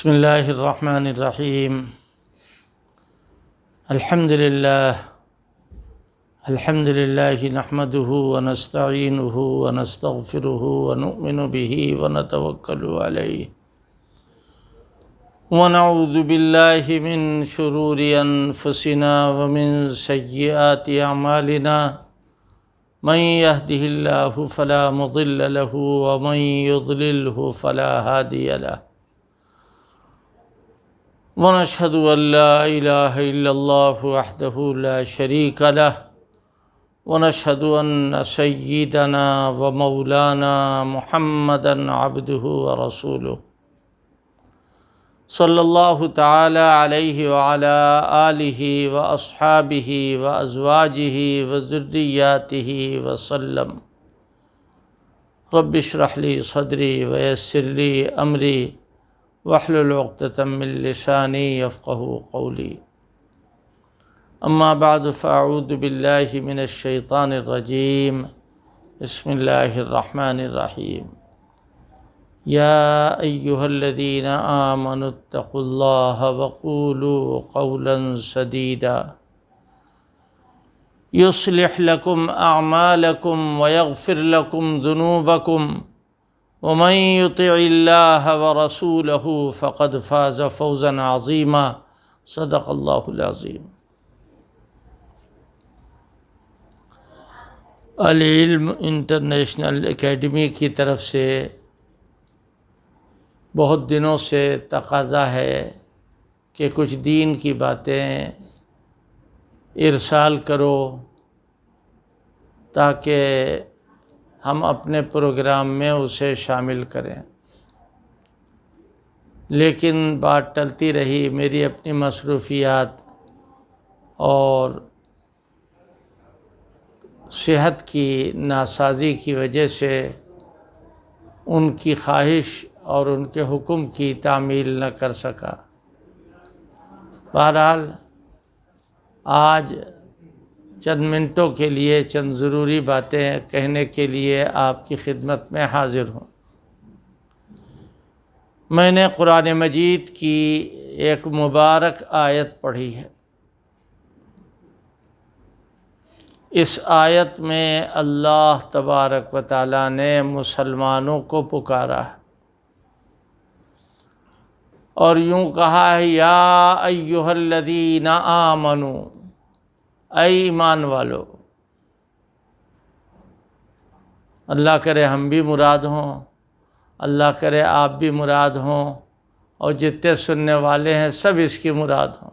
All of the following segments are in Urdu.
بسم اللہ الرحمن الرحیم الحمد للہ نحمده ونستعینه ونستغفره ونؤمن به ونتوکل علیہ ونعوذ باللہ من شرور انفسنا ومن سیئات اعمالنا من يهده اللہ فلا مضل له ومن يضلله فلا هادی له ونشهد أن لا إله إلا الله وحده لا شريك له ونشهد أن سيدنا ومولانا محمدا عبده ورسوله صلى الله تعالى عليه وعلى آله وأصحابه وأزواجه وذرياته وسلم رب اشرح لي صدري ويسر لي أمري واحلل عقدة من لساني يفقهوا قولي أما بعد فأعوذ بالله من الشيطان الرجيم بسم الله الرحمن الرحيم يا أيها الذين آمنوا اتقوا الله وقولوا قولا سديدا يصلح لكم أعمالكم ويغفر لكم ذنوبكم ومن يطع الله ورسوله فقد فاز فوزا عظيما صدق اللہ العظیم۔ العلم انٹرنیشنل اکیڈمی کی طرف سے بہت دنوں سے تقاضا ہے کہ کچھ دین کی باتیں ارسال کرو تاکہ ہم اپنے پروگرام میں اسے شامل کریں، لیکن بات ٹلتی رہی۔ میری اپنی مصروفیات اور صحت کی ناسازی کی وجہ سے ان کی خواہش اور ان کے حکم کی تعمیل نہ کر سکا۔ بہرحال آج چند منٹوں کے لیے چند ضروری باتیں کہنے کے لیے آپ کی خدمت میں حاضر ہوں۔ میں نے قرآن مجید کی ایک مبارک آیت پڑھی ہے۔ اس آیت میں اللہ تبارک و تعالیٰ نے مسلمانوں کو پکارا ہے اور یوں کہا ہے، یا ایھا الذین آمنوا، اے ایمان والو۔ اللہ کرے ہم بھی مراد ہوں، اللہ کرے آپ بھی مراد ہوں، اور جتنے سننے والے ہیں سب اس کی مراد ہوں۔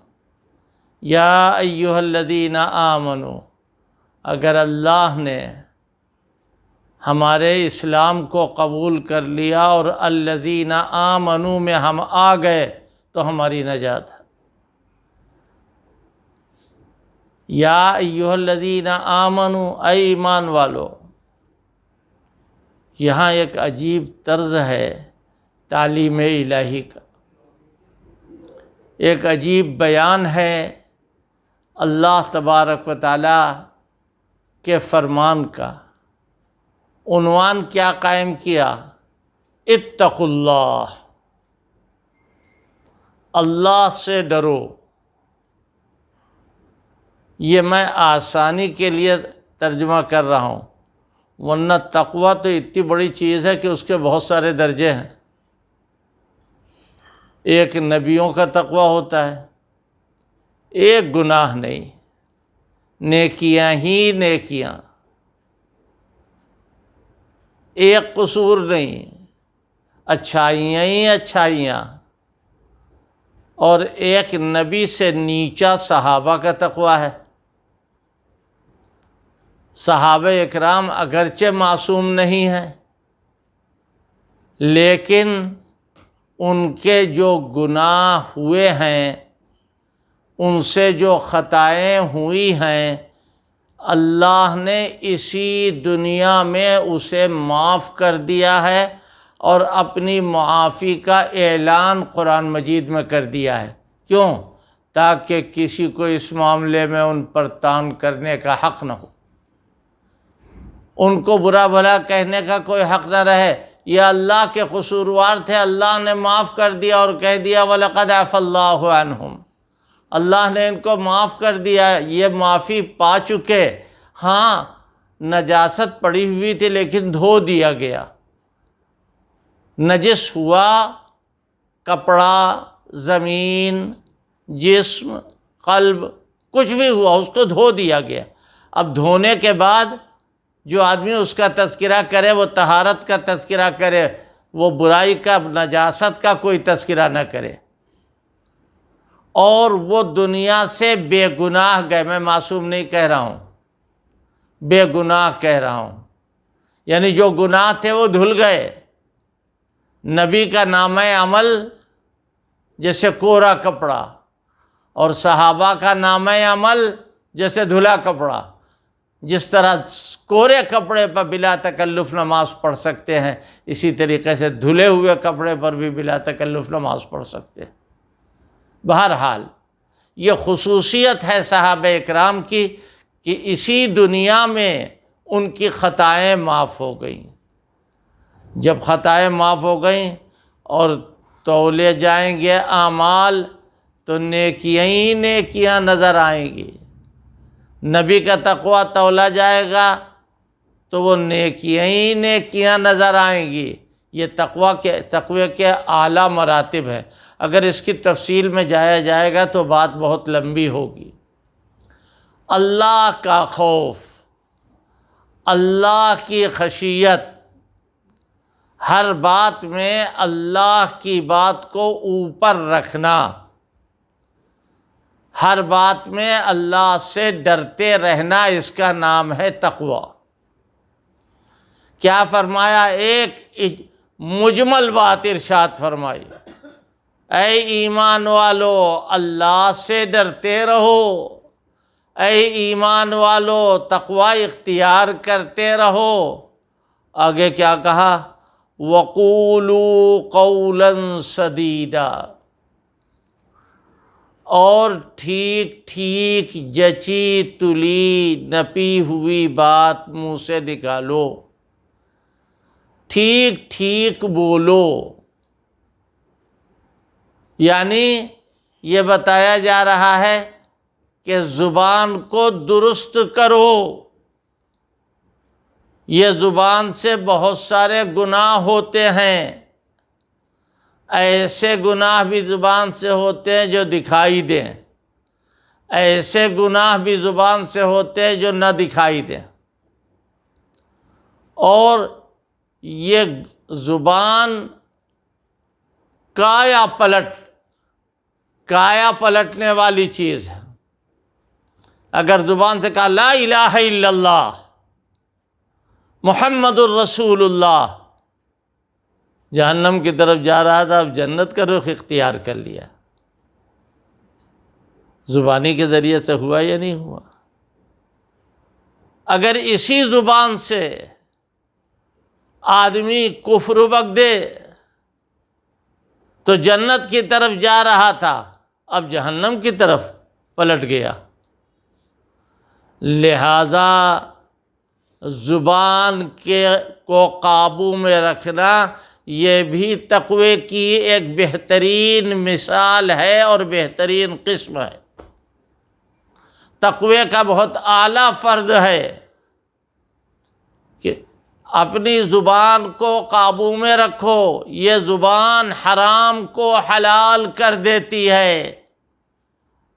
یا ایھا الذین آمنوا، اگر اللہ نے ہمارے اسلام کو قبول کر لیا اور الذین آمنوا میں ہم آ گئے تو ہماری نجات ہے۔ یا ایھا الذین آمنوا، اے ایمان والو۔ یہاں ایک عجیب طرز ہے تعلیم الہی کا، ایک عجیب بیان ہے اللہ تبارک و تعالیٰ کے فرمان کا۔ عنوان کیا قائم کیا؟ اتقوا اللہ، اللہ سے ڈرو۔ یہ میں آسانی کے لیے ترجمہ کر رہا ہوں، ورنہ تقویٰ تو اتنی بڑی چیز ہے کہ اس کے بہت سارے درجے ہیں۔ ایک نبیوں کا تقویٰ ہوتا ہے، ایک گناہ نہیں، نیکیاں ہی نیکیاں، ایک قصور نہیں، اچھائیاں ہی اچھائیاں، اور ایک نبی سے نیچا صحابہ کا تقویٰ ہے۔ صحابہ اکرام اگرچہ معصوم نہیں ہیں، لیکن ان کے جو گناہ ہوئے ہیں، ان سے جو خطائیں ہوئی ہیں، اللہ نے اسی دنیا میں اسے معاف کر دیا ہے اور اپنی معافی کا اعلان قرآن مجید میں کر دیا ہے۔ کیوں؟ تاکہ کسی کو اس معاملے میں ان پر طعن کرنے کا حق نہ ہو، ان کو برا بھلا کہنے کا کوئی حق نہ رہے، یہ اللہ کے قصوروار تھے، اللہ نے معاف کر دیا اور کہہ دیا وَلَقَدْ عَفَا اللَّهُ عَنْهُمْ، اللہ نے ان کو معاف کر دیا، یہ معافی پا چکے۔ ہاں نجاست پڑی ہوئی تھی لیکن دھو دیا گیا، نجس ہوا کپڑا، زمین، جسم، قلب، کچھ بھی ہوا اس کو دھو دیا گیا۔ اب دھونے کے بعد جو آدمی اس کا تذکرہ کرے وہ طہارت کا تذکرہ کرے، وہ برائی کا، نجاست کا کوئی تذکرہ نہ کرے۔ اور وہ دنیا سے بے گناہ گئے، میں معصوم نہیں کہہ رہا ہوں، بے گناہ کہہ رہا ہوں، یعنی جو گناہ تھے وہ دھل گئے۔ نبی کا نامہ عمل جیسے کوڑا کپڑا، اور صحابہ کا نامہ عمل جیسے دھلا کپڑا۔ جس طرح کوڑے کپڑے پر بلا تکلف نماز پڑھ سکتے ہیں، اسی طریقے سے دھلے ہوئے کپڑے پر بھی بلا تکلف نماز پڑھ سکتے ہیں۔ بہرحال یہ خصوصیت ہے صحابہ اکرام کی کہ اسی دنیا میں ان کی خطائیں معاف ہو گئیں۔ جب خطائیں معاف ہو گئیں اور تولے جائیں گے اعمال تو نیکیاں ہی نیکیاں نظر آئیں گی۔ نبی کا تقویٰ تولا جائے گا تو وہ نیکیاں ہی نیکیاں نظر آئیں گی۔ یہ تقوی کے اعلیٰ مراتب ہیں، اگر اس کی تفصیل میں جایا جائے گا تو بات بہت لمبی ہوگی۔ اللہ کا خوف، اللہ کی خشیت، ہر بات میں اللہ کی بات کو اوپر رکھنا، ہر بات میں اللہ سے ڈرتے رہنا، اس کا نام ہے تقوی۔ کیا فرمایا؟ ایک مجمل بات ارشاد فرمائی، اے ایمان والو اللہ سے ڈرتے رہو، اے ایمان والو تقوی اختیار کرتے رہو۔ آگے کیا کہا؟ وَقُولُوا قَوْلًا سَدِيدًا، اور ٹھیک ٹھیک جچی تلی نپی ہوئی بات منہ سے نکالو، ٹھیک ٹھیک بولو۔ یعنی یہ بتایا جا رہا ہے کہ زبان کو درست کرو۔ یہ زبان سے بہت سارے گناہ ہوتے ہیں، ایسے گناہ بھی زبان سے ہوتے ہیں جو دکھائی دیں، ایسے گناہ بھی زبان سے ہوتے ہیں جو نہ دکھائی دیں۔ اور یہ زبان کایا پلٹنے والی چیز ہے۔ اگر زبان سے کہا لا الہ الا اللہ محمد الرسول اللہ، جہنم کی طرف جا رہا تھا، اب جنت کا رخ اختیار کر لیا، زبانی کے ذریعے سے ہوا یا نہیں ہوا؟ اگر اسی زبان سے آدمی کفر بک دے تو جنت کی طرف جا رہا تھا، اب جہنم کی طرف پلٹ گیا۔ لہذا زبان کو قابو میں رکھنا یہ بھی تقوی کی ایک بہترین مثال ہے اور بہترین قسم ہے، تقوی کا بہت اعلیٰ فرد ہے کہ اپنی زبان کو قابو میں رکھو۔ یہ زبان حرام کو حلال کر دیتی ہے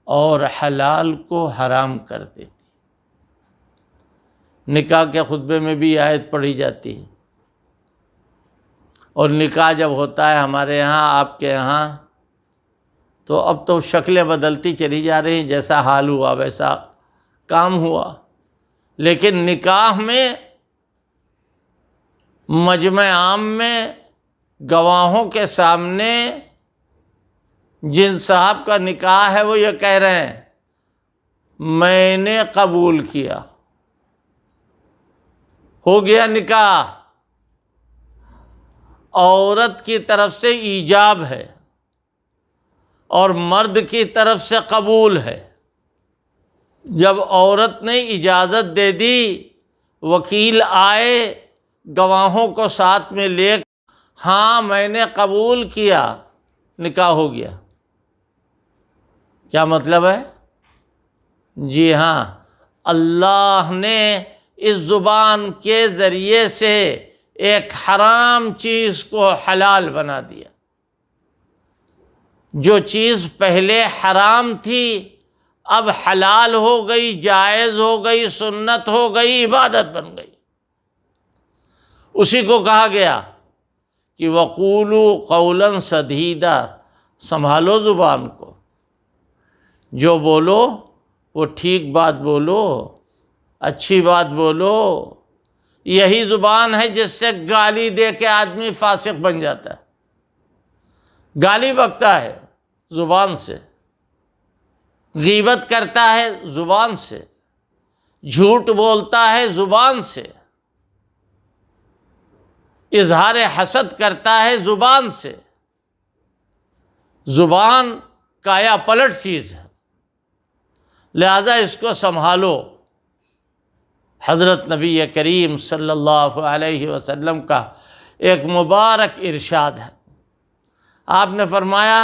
اور حلال کو حرام کر دیتی ہے۔ نکاح کے خطبے میں بھی آیت پڑھی جاتی ہے، اور نکاح جب ہوتا ہے ہمارے یہاں، آپ کے یہاں، تو اب تو شکلیں بدلتی چلی جا رہی ہیں، جیسا حال ہوا ویسا کام ہوا۔ لیکن نکاح میں مجمع عام میں گواہوں کے سامنے جن صاحب کا نکاح ہے وہ یہ کہہ رہے ہیں میں نے قبول کیا، ہو گیا نکاح۔ عورت کی طرف سے ایجاب ہے اور مرد کی طرف سے قبول ہے۔ جب عورت نے اجازت دے دی، وکیل آئے، گواہوں کو ساتھ میں لے ہاں میں نے قبول کیا، نکاح ہو گیا۔ کیا مطلب ہے؟ جی ہاں، اللہ نے اس زبان کے ذریعے سے ایک حرام چیز کو حلال بنا دیا۔ جو چیز پہلے حرام تھی اب حلال ہو گئی، جائز ہو گئی، سنت ہو گئی، عبادت بن گئی۔ اسی کو کہا گیا کہ وَقُولُوا قَوْلًا سَدِيدًا، سنبھالو زبان کو، جو بولو وہ ٹھیک بات بولو، اچھی بات بولو۔ یہی زبان ہے جس سے گالی دے کے آدمی فاسق بن جاتا ہے۔ گالی بکتا ہے زبان سے، غیبت کرتا ہے زبان سے، جھوٹ بولتا ہے زبان سے، اظہار حسد کرتا ہے زبان سے۔ زبان کایا پلٹ چیز ہے، لہذا اس کو سنبھالو۔ حضرت نبی کریم صلی اللہ علیہ وسلم کا ایک مبارک ارشاد ہے، آپ نے فرمایا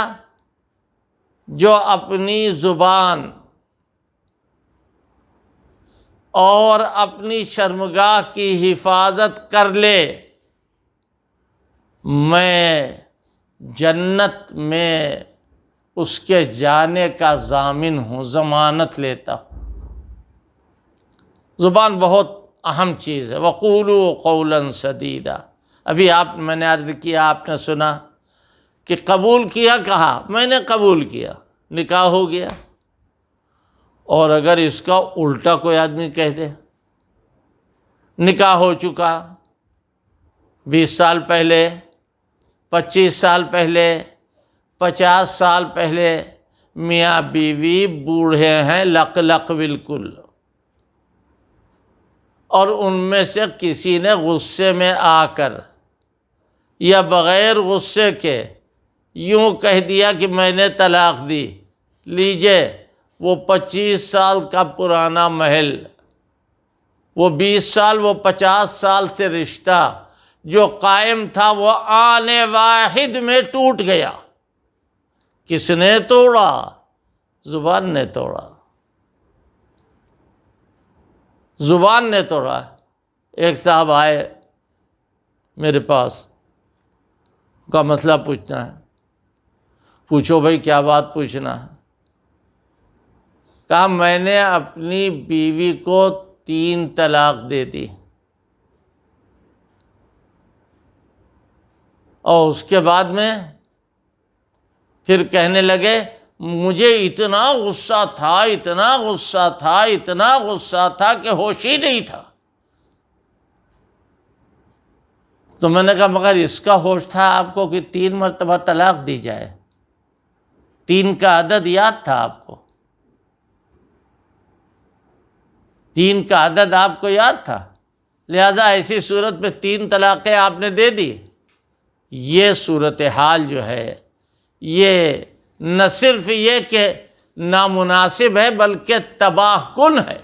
جو اپنی زبان اور اپنی شرمگاہ کی حفاظت کر لے، میں جنت میں اس کے جانے کا ضامن ہوں، ضمانت لیتا ہوں۔ زبان بہت اہم چیز ہے۔ وَقُولُوا قَوْلًا سَدِيدًا، ابھی میں نے عرض کیا، آپ نے سنا کہ قبول کیا، کہا میں نے قبول کیا، نکاح ہو گیا۔ اور اگر اس کا الٹا کوئی آدمی کہہ دے، نکاح ہو چکا 20 سال پہلے، 25 سال پہلے، 50 سال پہلے، میاں بیوی بوڑھے ہیں لق لق بالکل، اور ان میں سے کسی نے غصے میں آ کر یا بغیر غصے کے یوں کہہ دیا کہ میں نے طلاق دی، لیجئے وہ 25 سال کا پرانا محل، وہ 20 سال، وہ 50 سال سے رشتہ جو قائم تھا وہ آنے واحد میں ٹوٹ گیا۔ کس نے توڑا؟ زبان نے توڑا، زبان نے توڑا۔ ایک صاحب آئے میرے پاس، کا مسئلہ پوچھنا ہے۔ پوچھو بھائی، کیا بات پوچھنا ہے؟ کہا میں نے اپنی بیوی کو 3 طلاق دے دی، اور اس کے بعد میں پھر کہنے لگے مجھے اتنا غصہ تھا، اتنا غصہ تھا، اتنا غصہ تھا کہ ہوش ہی نہیں تھا۔ تو میں نے کہا مگر اس کا ہوش تھا آپ کو کہ 3 مرتبہ طلاق دی جائے؟ 3 کا عدد یاد تھا آپ کو؟ 3 کا عدد آپ کو یاد تھا؟ لہذا ایسی صورت میں 3 طلاقیں آپ نے دے دی۔ یہ صورتحال جو ہے یہ نہ صرف یہ کہ نامناسب ہے بلکہ تباہ کن ہے،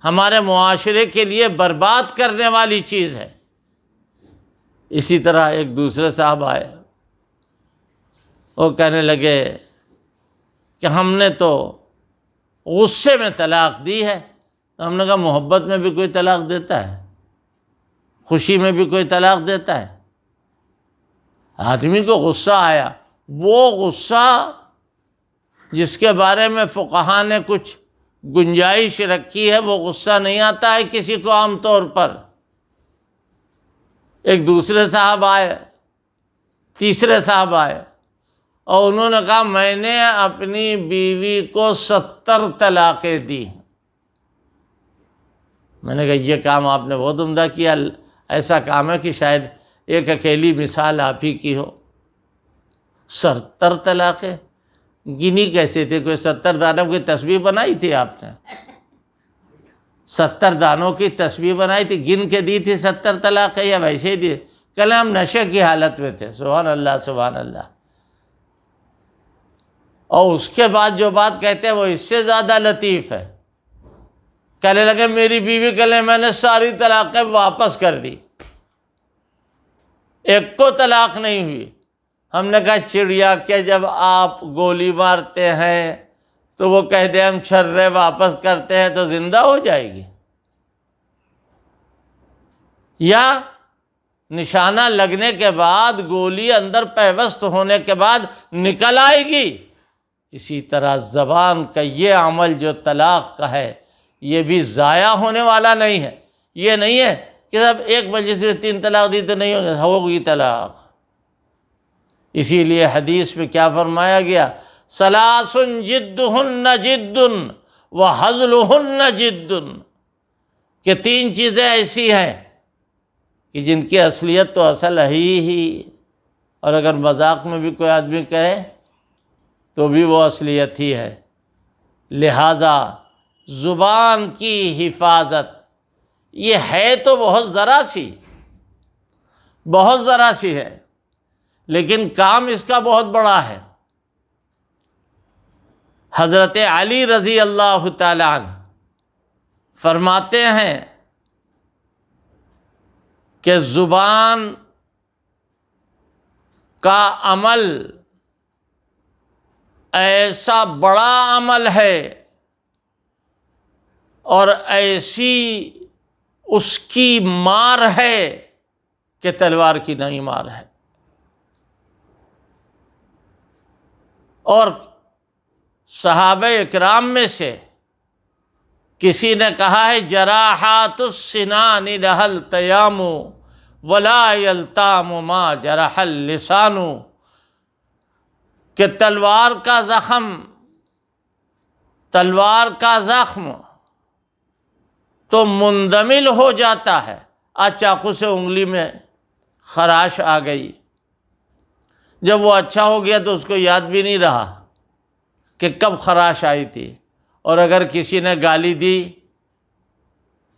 ہمارے معاشرے کے لیے برباد کرنے والی چیز ہے۔ اسی طرح ایک دوسرے صاحب آئے، وہ کہنے لگے کہ ہم نے تو غصے میں طلاق دی ہے۔ ہم نے کہا محبت میں بھی کوئی طلاق دیتا ہے؟ خوشی میں بھی کوئی طلاق دیتا ہے؟ آدمی کو غصہ آیا، وہ غصہ جس کے بارے میں فقہا نے کچھ گنجائش رکھی ہے، وہ غصہ نہیں آتا ہے کسی کو عام طور پر۔ ایک دوسرے صاحب آئے، تیسرے صاحب آئے، اور انہوں نے کہا میں نے اپنی بیوی کو 70 طلاقیں دی۔ میں نے کہا یہ کام آپ نے بہت عمدہ کیا، ایسا کام ہے کہ شاید ایک اکیلی مثال آپ ہی کی ہو۔ 70 طلاقیں گنی کیسے تھے؟ کوئی 70 دانوں کی تسبیح بنائی تھی آپ نے؟ 70 دانوں کی تسبیح بنائی تھی، گن کے دی تھی 70 طلاقیں، یا ویسے ہی دی؟ کل ہم نشے کی حالت میں تھے، سبحان اللہ سبحان اللہ۔ اور اس کے بعد جو بات کہتے ہیں وہ اس سے زیادہ لطیف ہے، کہنے لگے میری بیوی کے لیے میں نے ساری طلاقیں واپس کر دی۔ ایک کو طلاق نہیں ہوئی۔ ہم نے کہا چڑیا کہ جب آپ گولی مارتے ہیں تو وہ کہتے ہیں ہم چھرے واپس کرتے ہیں تو زندہ ہو جائے گی، یا نشانہ لگنے کے بعد گولی اندر پیوست ہونے کے بعد نکل آئے گی؟ اسی طرح زبان کا یہ عمل جو طلاق کا ہے یہ بھی ضائع ہونے والا نہیں ہے۔ یہ نہیں ہے کہ صاحب ایک مجلس سے 3 طلاق دی تو نہیں ہوگی طلاق۔ اسی لیے حدیث میں کیا فرمایا گیا؟ ثلاث جدہن جد وہزلہن جد، کہ 3 چیزیں ایسی ہیں کہ جن کی اصلیت تو اصل ہے ہی، اور اگر مذاق میں بھی کوئی آدمی کہے تو بھی وہ اصلیت ہی ہے۔ لہٰذا زبان کی حفاظت یہ ہے تو بہت ذرا سی ہے، لیکن کام اس کا بہت بڑا ہے۔ حضرت علی رضی اللہ تعالی عنہ فرماتے ہیں کہ زبان کا عمل ایسا بڑا عمل ہے اور ایسی اس کی مار ہے کہ تلوار کی نہیں مار ہے۔ اور صحابہ اکرام میں سے کسی نے کہا ہے جراحات السنان لها التیام ولا یلتام ما جرح اللسان، کہ تلوار کا زخم تو مندمل ہو جاتا ہے۔ آج چاقو سے انگلی میں خراش آ گئی، جب وہ اچھا ہو گیا تو اس کو یاد بھی نہیں رہا کہ کب خراش آئی تھی، اور اگر کسی نے گالی دی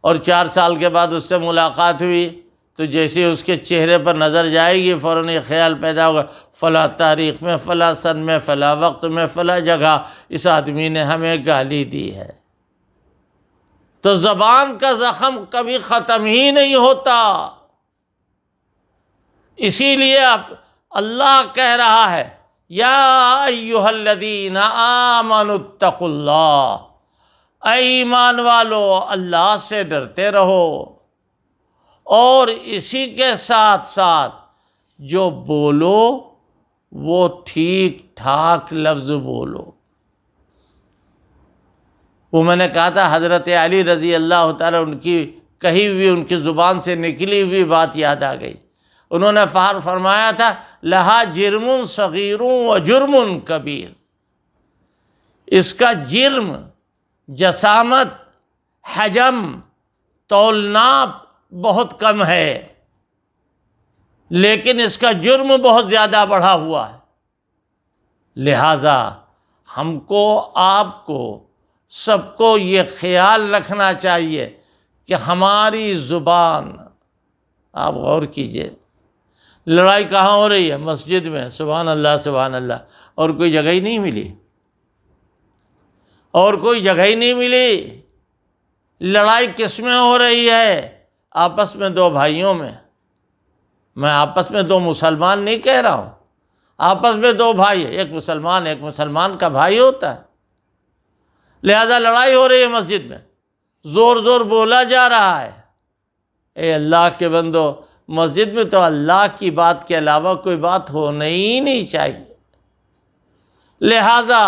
اور 4 سال کے بعد اس سے ملاقات ہوئی تو جیسے اس کے چہرے پر نظر جائے گی فوراً یہ خیال پیدا ہوگا فلاں تاریخ میں، فلاں سن میں، فلاں وقت میں، فلاں جگہ اس آدمی نے ہمیں گالی دی ہے۔ تو زبان کا زخم کبھی ختم ہی نہیں ہوتا۔ اسی لیے اب اللہ کہہ رہا ہے یا ایھا الذین آمنوا اتقوا اللہ، اے ایمان والو اللہ سے ڈرتے رہو، اور اسی کے ساتھ ساتھ جو بولو وہ ٹھیک ٹھاک لفظ بولو۔ وہ میں نے کہا تھا حضرت علی رضی اللہ تعالیٰ ان کی کہی ہوئی، ان کی زبان سے نکلی ہوئی بات یاد آ گئی۔ انہوں نے فرمایا تھا لہا جرم صغیر و جرم کبیر، اس کا جرم، جسامت، حجم، تولناپ بہت کم ہے، لیکن اس کا جرم بہت زیادہ بڑھا ہوا ہے۔ لہٰذا ہم کو، آپ کو، سب کو یہ خیال رکھنا چاہیے کہ ہماری زبان، آپ غور کیجئے، لڑائی کہاں ہو رہی ہے؟ مسجد میں، سبحان اللہ سبحان اللہ، اور کوئی جگہ ہی نہیں ملی، لڑائی کس میں ہو رہی ہے؟ آپس میں 2 بھائیوں میں۔ میں آپس میں 2 مسلمان نہیں کہہ رہا ہوں، آپس میں 2 بھائی، ایک مسلمان کا بھائی ہوتا ہے، لہذا لڑائی ہو رہی ہے مسجد میں، زور بولا جا رہا ہے۔ اے اللہ کے بندو، مسجد میں تو اللہ کی بات کے علاوہ کوئی بات ہونا ہی نہیں چاہیے۔ لہذا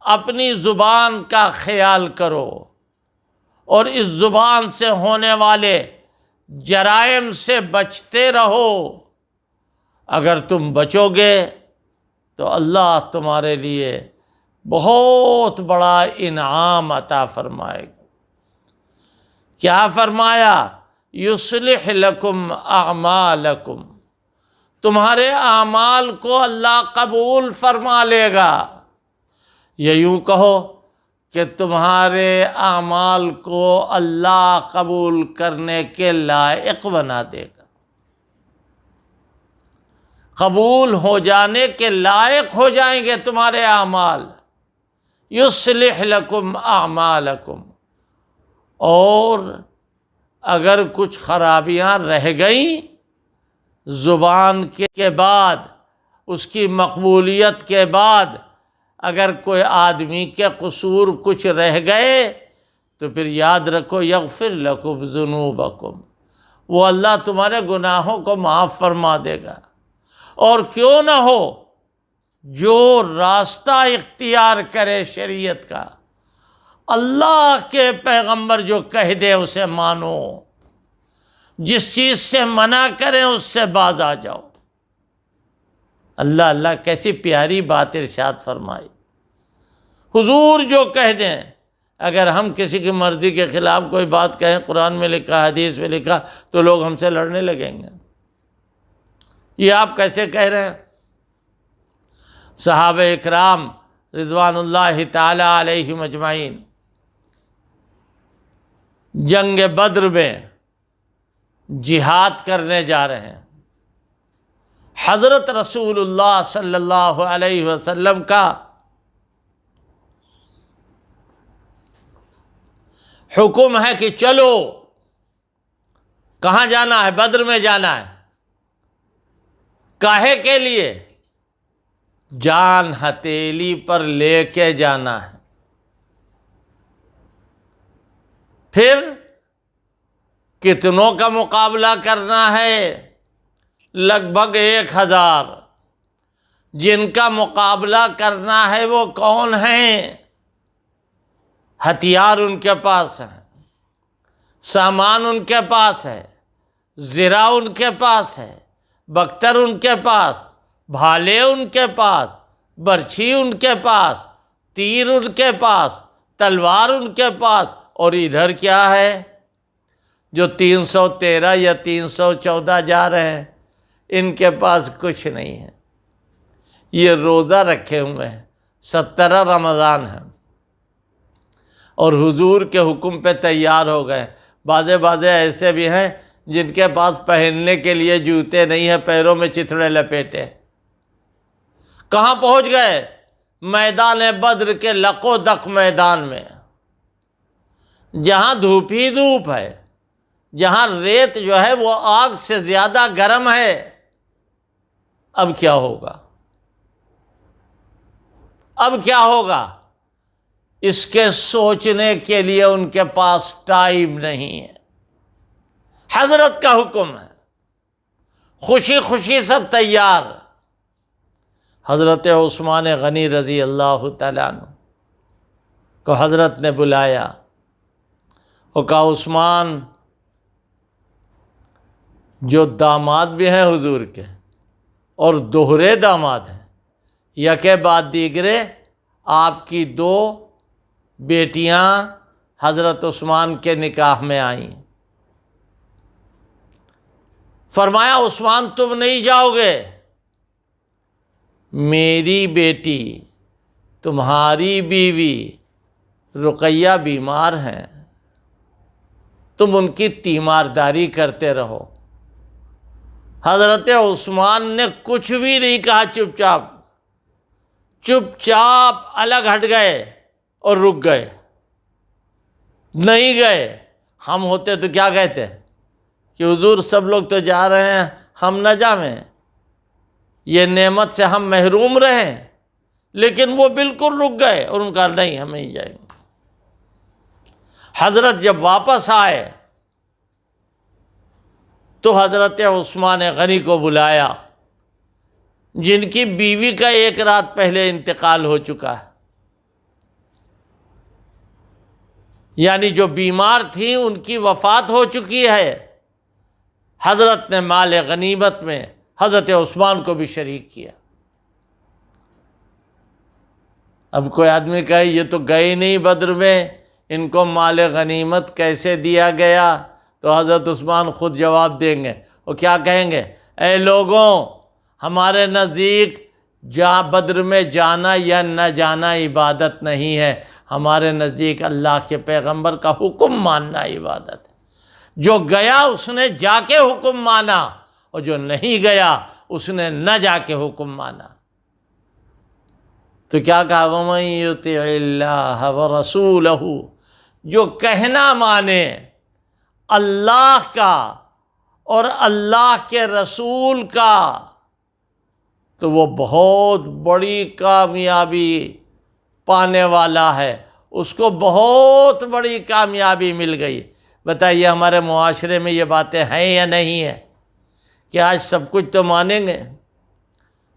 اپنی زبان کا خیال کرو، اور اس زبان سے ہونے والے جرائم سے بچتے رہو۔ اگر تم بچو گے تو اللہ تمہارے لیے بہت بڑا انعام عطا فرمائے گا۔ کیا فرمایا؟ یصلح لکم اعمالکم، تمہارے اعمال کو اللہ قبول فرما لے گا، یا یوں کہو کہ تمہارے اعمال کو اللہ قبول کرنے کے لائق بنا دے گا، قبول ہو جانے کے لائق ہو جائیں گے تمہارے اعمال۔ یصلح لکم اعمالکم، اور اگر کچھ خرابیاں رہ گئیں زبان کے بعد، اس کی مقبولیت کے بعد اگر کوئی آدمی کے قصور کچھ رہ گئے تو پھر یاد رکھو یغفر لکم ذنوبکم، وہ اللہ تمہارے گناہوں کو معاف فرما دے گا۔ اور کیوں نہ ہو جو راستہ اختیار کرے شریعت کا، اللہ کے پیغمبر جو کہہ دے اسے مانو، جس چیز سے منع کریں اس سے باز آ جاؤ۔ اللہ اللہ کیسی پیاری بات ارشاد فرمائی۔ حضور جو کہہ دیں، اگر ہم کسی کی مرضی کے خلاف کوئی بات کہیں، قرآن میں لکھا، حدیث میں لکھا، تو لوگ ہم سے لڑنے لگیں گے۔ یہ آپ کیسے کہہ رہے ہیں؟ صحابہ اکرام رضوان اللہ تعالی علیہم اجمعین جنگ بدر میں جہاد کرنے جا رہے ہیں، حضرت رسول اللہ صلی اللہ علیہ وسلم کا حکم ہے کہ چلو، کہاں جانا ہے؟ بدر میں جانا ہے۔ کاہے کے لیے؟ جان ہتھیلی پر لے کے جانا ہے۔ پھر کتنوں کا مقابلہ کرنا ہے؟ لگ بھگ 1000۔ جن کا مقابلہ کرنا ہے وہ کون ہیں؟ ہتھیار ان کے پاس ہے، سامان ان کے پاس ہے، زرہ ان کے پاس ہے، بختر ان کے پاس، بھالے ان کے پاس، برچھی ان کے پاس، تیر ان کے پاس، تلوار ان کے پاس۔ اور ادھر کیا ہے؟ جو 313 یا 314 جا رہے ہیں، ان کے پاس کچھ نہیں ہے۔ یہ روزہ رکھے ہوئے ہیں، 17 رمضان ہے، اور حضور کے حکم پہ تیار ہو گئے۔ بعضے ایسے بھی ہیں جن کے پاس پہننے کے لیے جوتے نہیں ہیں، پیروں میں چتھڑے لپیٹے۔ کہاں پہنچ گئے؟ میدان بدر کے لق و دق میدان میں، جہاں دھوپ ہی دھوپ ہے، جہاں ریت جو ہے وہ آگ سے زیادہ گرم ہے۔ اب کیا ہوگا؟ اب کیا ہوگا؟ اس کے سوچنے کے لیے ان کے پاس ٹائم نہیں ہے۔ حضرت کا حکم ہے، خوشی خوشی سب تیار۔ حضرت عثمان غنی رضی اللہ تعالیٰ عنہ کو حضرت نے بلایا اور کہا عثمان، جو داماد بھی ہیں حضور کے اور دوہرے داماد ہیں، یکے بعد دیگرے، آپ کی 2 بیٹیاں حضرت عثمان کے نکاح میں آئیں۔ فرمایا عثمان تم نہیں جاؤ گے، میری بیٹی تمہاری بیوی رقیہ بیمار ہیں، تم ان کی تیمارداری کرتے رہو۔ حضرت عثمان نے کچھ بھی نہیں کہا، چپ چاپ الگ ہٹ گئے اور رک گئے، نہیں گئے۔ ہم ہوتے تو کیا کہتے کہ حضور سب لوگ تو جا رہے ہیں، ہم نہ جائیں، یہ نعمت سے ہم محروم رہیں۔ لیکن وہ بالکل رک گئے اور ان کا نہیں، ہم نہیں جائیں گے۔ حضرت جب واپس آئے تو حضرت عثمان غنی کو بلایا، جن کی بیوی کا 1 رات پہلے انتقال ہو چکا ہے، یعنی جو بیمار تھیں ان کی وفات ہو چکی ہے۔ حضرت نے مال غنیمت میں حضرت عثمان کو بھی شریک کیا۔ اب کوئی آدمی کہے یہ تو گئے نہیں بدر میں، ان کو مال غنیمت کیسے دیا گیا؟ تو حضرت عثمان خود جواب دیں گے، وہ کیا کہیں گے؟ اے لوگوں، ہمارے نزدیک بدر میں جانا یا نہ جانا عبادت نہیں ہے، ہمارے نزدیک اللہ کے پیغمبر کا حکم ماننا عبادت ہے۔ جو گیا اس نے جا کے حکم مانا، اور جو نہیں گیا اس نے نہ جا کے حکم مانا۔ تو کیا کہا؟ وَمَن يُطِعِ اللَّهَ وَرَسُولَهُ، جو کہنا مانے اللہ کا اور اللہ کے رسول کا تو وہ بہت بڑی کامیابی پانے والا ہے، اس کو بہت بڑی کامیابی مل گئی۔ بتائیے ہمارے معاشرے میں یہ باتیں ہیں یا نہیں ہیں کہ آج سب کچھ تو مانیں گے،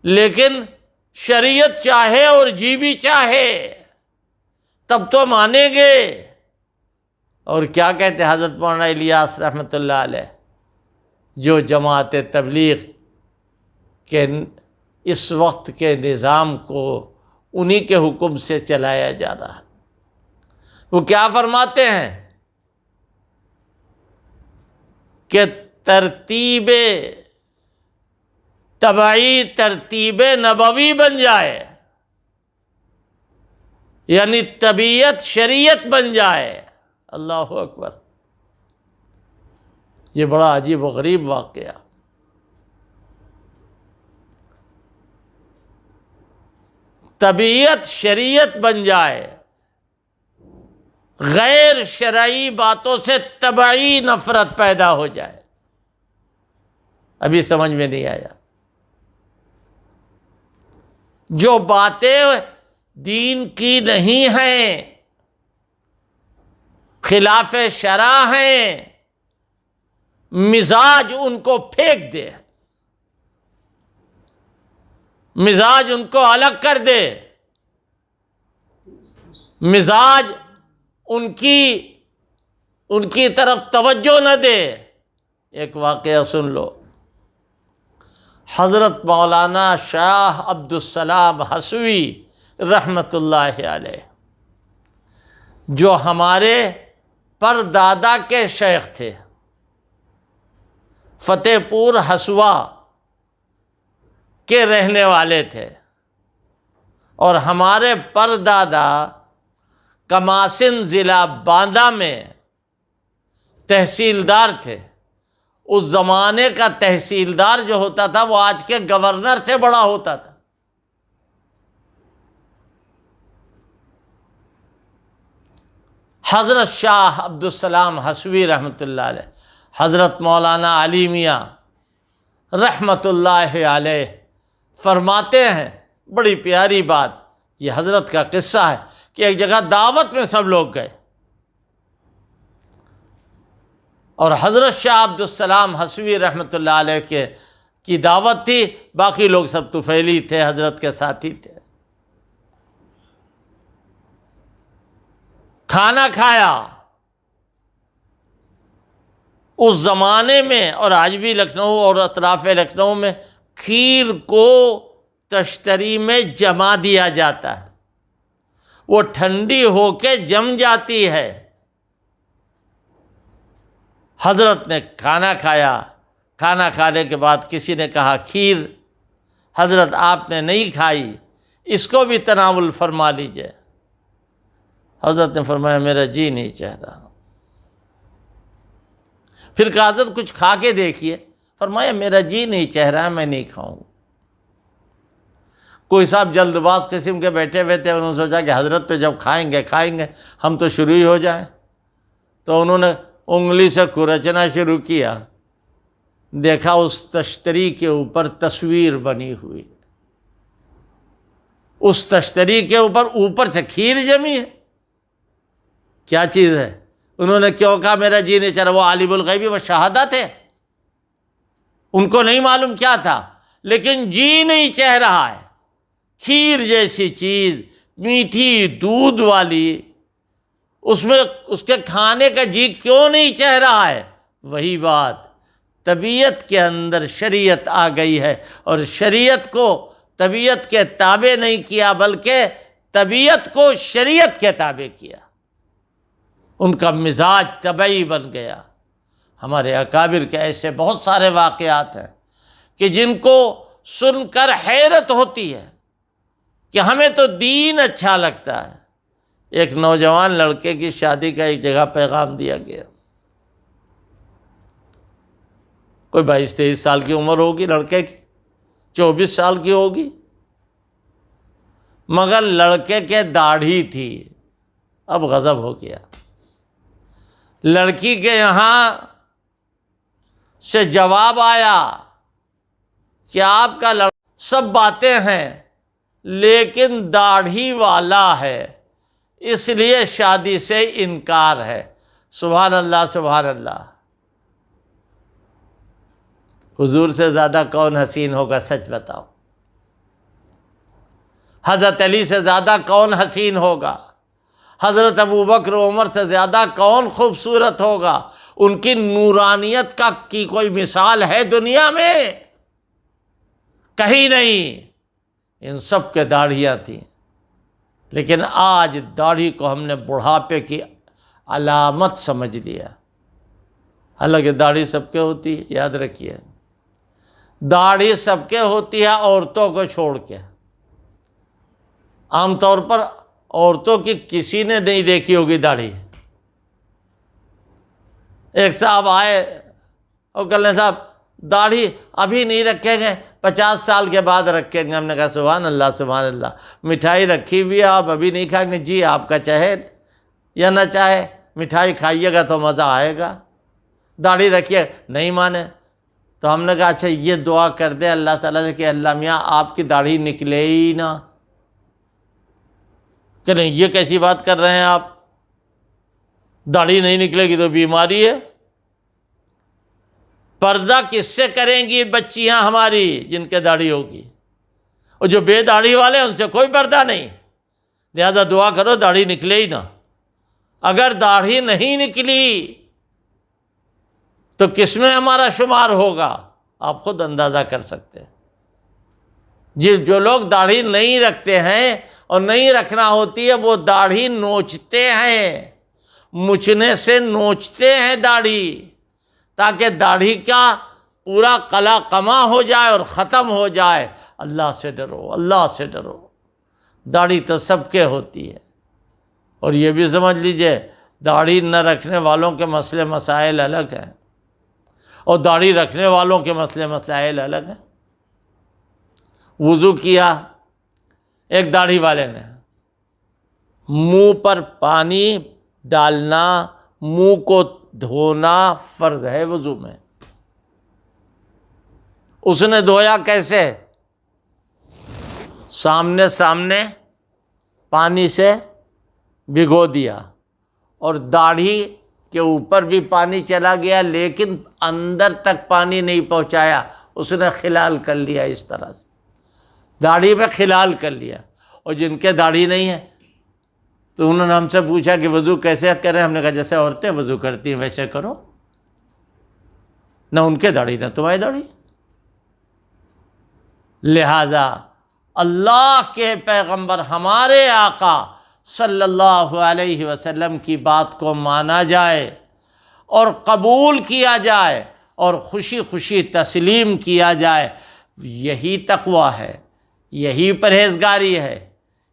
لیکن شریعت چاہے اور جی بھی چاہے تب تو مانیں گے۔ اور کیا کہتے حضرت مولانا الیاس رحمۃ اللہ علیہ، جو جماعت تبلیغ کے اس وقت کے نظام کو انہی کے حکم سے چلایا جا رہا ہے، وہ کیا فرماتے ہیں کہ ترتیب تبعی ترتیب نبوی بن جائے، یعنی طبیعت شریعت بن جائے۔ اللہ اکبر، یہ بڑا عجیب و غریب واقعہ۔ طبیعت شریعت بن جائے، غیر شرعی باتوں سے طبعی نفرت پیدا ہو جائے۔ ابھی سمجھ میں نہیں آیا؟ جو باتیں دین کی نہیں ہیں، خلاف شرع ہیں، مزاج ان کو پھینک دے، مزاج ان کو الگ کر دے، مزاج ان کی طرف توجہ نہ دے۔ ایک واقعہ سن لو، حضرت مولانا شاہ عبدالسلام حسوی رحمۃ اللہ علیہ، جو ہمارے پردادا کے شیخ تھے، فتح پور ہسوا کے رہنے والے تھے، اور ہمارے پردادا کماسن ضلع باندہ میں تحصیلدار تھے۔ اس زمانے کا تحصیلدار جو ہوتا تھا وہ آج کے گورنر سے بڑا ہوتا تھا۔ حضرت شاہ عبدالسلام حسوی رحمۃ اللہ علیہ، حضرت مولانا علی میاں رحمۃ اللہ علیہ فرماتے ہیں، بڑی پیاری بات، یہ حضرت کا قصہ ہے کہ ایک جگہ دعوت میں سب لوگ گئے، اور حضرت شاہ عبدالسلام حسوی رحمۃ اللہ علیہ کی دعوت تھی، باقی لوگ سب طفیلی تھے، حضرت کے ساتھی تھے۔ کھانا کھایا۔ اس زمانے میں اور آج بھی لکھنؤ اور اطراف لکھنؤ میں کھیر کو تشتری میں جما دیا جاتا ہے، وہ ٹھنڈی ہو کے جم جاتی ہے۔ حضرت نے کھانا کھایا، کھانا کھانے کے بعد کسی نے کہا کھیر حضرت آپ نے نہیں کھائی، اس کو بھی تناول فرما لیجئے۔ حضرت نے فرمایا میرا جی نہیں چاہ رہا۔ پھر کہا حضرت کچھ کھا کے دیکھیے، فرمایا میرا جی نہیں چاہ رہا، میں نہیں کھاؤں۔ کوئی صاحب جلد باز قسم کے بیٹھے ہوئے تھے، انہوں نے سوچا کہ حضرت تو جب کھائیں گے ہم تو شروع ہی ہو جائیں، تو انہوں نے انگلی سے کھرچنا شروع کیا، دیکھا اس تشتری کے اوپر تصویر بنی ہوئی، اس تشتری کے اوپر سے کھیر جمی ہے۔ کیا چیز ہے؟ انہوں نے کیوں کہا میرا جی نہیں چاہ رہا؟ وہ عالم الغیبی و شہادہ تھے، ان کو نہیں معلوم کیا تھا، لیکن جی نہیں چاہ رہا ہے۔ کھیر جیسی چیز، میٹھی دودھ والی، اس میں اس کے کھانے کا جی کیوں نہیں چاہ رہا ہے؟ وہی بات، طبیعت کے اندر شریعت آ گئی ہے، اور شریعت کو طبیعت کے تابع نہیں کیا، بلکہ طبیعت کو شریعت کے تابع کیا۔ ان کا مزاج طبعی بن گیا۔ ہمارے اکابر کے ایسے بہت سارے واقعات ہیں کہ جن کو سن کر حیرت ہوتی ہے کہ ہمیں تو دین اچھا لگتا ہے۔ ایک نوجوان لڑکے کی شادی کا ایک جگہ پیغام دیا گیا، کوئی 22-23 سال کی عمر ہوگی لڑکے کی، 24 سال کی ہوگی، مگر لڑکے کے داڑھی تھی۔ اب غضب ہو گیا، لڑکی کے یہاں سے جواب آیا کہ آپ کا لڑکا سب باتیں ہیں لیکن داڑھی والا ہے، اس لیے شادی سے انکار ہے۔ سبحان اللہ، سبحان اللہ۔ حضور سے زیادہ کون حسین ہوگا، سچ بتاؤ؟ حضرت علی سے زیادہ کون حسین ہوگا؟ حضرت ابوبکر عمر سے زیادہ کون خوبصورت ہوگا؟ ان کی نورانیت کی کوئی مثال ہے دنیا میں؟ کہیں نہیں۔ ان سب کے داڑھیاں تھیں، لیکن آج داڑھی کو ہم نے بڑھاپے کی علامت سمجھ لیا۔ حالانکہ داڑھی سب کے ہوتی ہے، یاد رکھیے، داڑھی سب کے ہوتی ہے عورتوں کو چھوڑ کے۔ عام طور پر عورتوں کی کسی نے نہیں دیکھی ہوگی داڑھی۔ ایک صاحب آئے اور کہنے صاحب داڑھی ابھی نہیں رکھیں گے، 50 سال کے بعد رکھیں گے۔ ہم نے کہا سبحان اللہ، سبحان اللہ، مٹھائی رکھی ہوئی ہے، آپ ابھی نہیں کھائیں گے؟ جی، آپ کا چاہے یا نہ چاہے مٹھائی کھائیے گا تو مزہ آئے گا، داڑھی رکھیے۔ نہیں مانے تو ہم نے کہا اچھا یہ دعا کر دے اللہ تعالیٰ سے کہ اللہ میاں آپ کی داڑھی نکلے ہی نہ۔ کہ نہیں، یہ کیسی بات کر رہے ہیں آپ؟ داڑھی نہیں نکلے گی تو بیماری ہے۔ پردہ کس سے کریں گی بچیاں ہماری جن کے داڑھی ہوگی؟ اور جو بے داڑھی والے ان سے کوئی پردہ نہیں۔ لہذا دعا کرو داڑھی نکلے ہی نہ۔ اگر داڑھی نہیں نکلی تو کس میں ہمارا شمار ہوگا؟ آپ خود اندازہ کر سکتے ہیں۔ جی، جو لوگ داڑھی نہیں رکھتے ہیں اور نہیں رکھنا ہوتی ہے، وہ داڑھی نوچتے ہیں، مچنے سے نوچتے ہیں داڑھی، تاکہ داڑھی کا پورا قلا قما ہو جائے اور ختم ہو جائے۔ اللہ سے ڈرو، اللہ سے ڈرو۔ داڑھی تو سب کے ہوتی ہے۔ اور یہ بھی سمجھ لیجئے، داڑھی نہ رکھنے والوں کے مسئلے مسائل الگ ہیں، اور داڑھی رکھنے والوں کے مسئلے مسائل الگ ہیں۔ وضو کیا ایک داڑھی والے نے، منہ پر پانی ڈالنا، منہ کو دھونا فرض ہے وضو میں۔ اس نے دھویا کیسے؟ سامنے پانی سے بھگو دیا، اور داڑھی کے اوپر بھی پانی چلا گیا لیکن اندر تک پانی نہیں پہنچایا، اس نے خلال کر لیا، اس طرح سے داڑھی میں خلال کر لیا۔ اور جن کے داڑھی نہیں ہے تو انہوں نے ہم سے پوچھا کہ وضو کیسے کریں؟ ہم نے کہا جیسے عورتیں وضو کرتی ہیں ویسے کرو، نہ ان کے داڑھی نہ تمہاری داڑھی۔ لہذا اللہ کے پیغمبر ہمارے آقا صلی اللہ علیہ وسلم کی بات کو مانا جائے اور قبول کیا جائے اور خوشی خوشی تسلیم کیا جائے، یہی تقویٰ ہے، یہی پرہیزگاری ہے،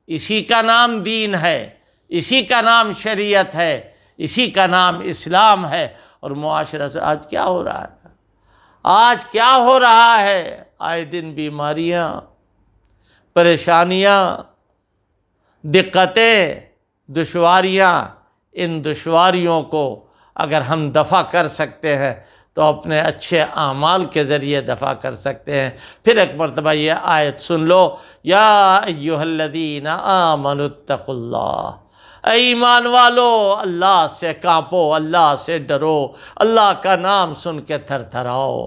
اسی کا نام دین ہے، اسی کا نام شریعت ہے، اسی کا نام اسلام ہے۔ اور معاشرہ سے آج کیا ہو رہا ہے؟ آج کیا ہو رہا ہے؟ آئے دن بیماریاں، پریشانیاں، دقتیں، دشواریاں۔ ان دشواریوں کو اگر ہم دفع کر سکتے ہیں تو اپنے اچھے اعمال کے ذریعے دفع کر سکتے ہیں۔ پھر ایک مرتبہ یہ آیت سن لو، یا ایھا الذین آمنوا اتقوا اللہ، اے ایمان والو اللہ سے کانپو، اللہ سے ڈرو، اللہ کا نام سن کے تھر تھراؤ۔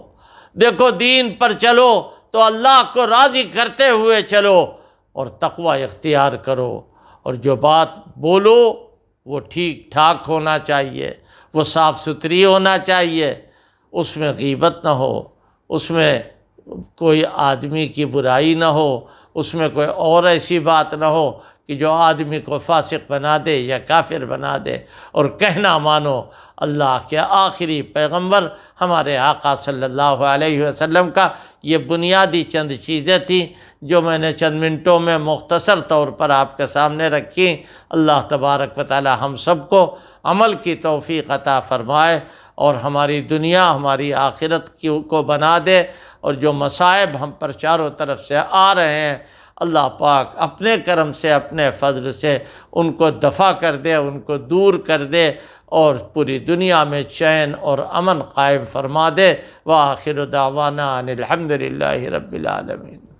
دیکھو دین پر چلو تو اللہ کو راضی کرتے ہوئے چلو اور تقوی اختیار کرو، اور جو بات بولو وہ ٹھیک ٹھاک ہونا چاہیے، وہ صاف ستھری ہونا چاہیے، اس میں غیبت نہ ہو، اس میں کوئی آدمی کی برائی نہ ہو، اس میں کوئی اور ایسی بات نہ ہو کہ جو آدمی کو فاسق بنا دے یا کافر بنا دے۔ اور کہنا مانو، اللہ کے آخری پیغمبر ہمارے آقا صلی اللہ علیہ وسلم کا یہ بنیادی چند چیزیں تھیں جو میں نے چند منٹوں میں مختصر طور پر آپ کے سامنے رکھی۔ اللہ تبارک و تعالی ہم سب کو عمل کی توفیق عطا فرمائے اور ہماری دنیا ہماری آخرت کو بنا دے، اور جو مصائب ہم پر چاروں طرف سے آ رہے ہیں اللہ پاک اپنے کرم سے، اپنے فضل سے ان کو دفع کر دے، ان کو دور کر دے، اور پوری دنیا میں چین اور امن قائم فرما دے۔ وآخر دعوانا ان الحمد للہ رب العالمین۔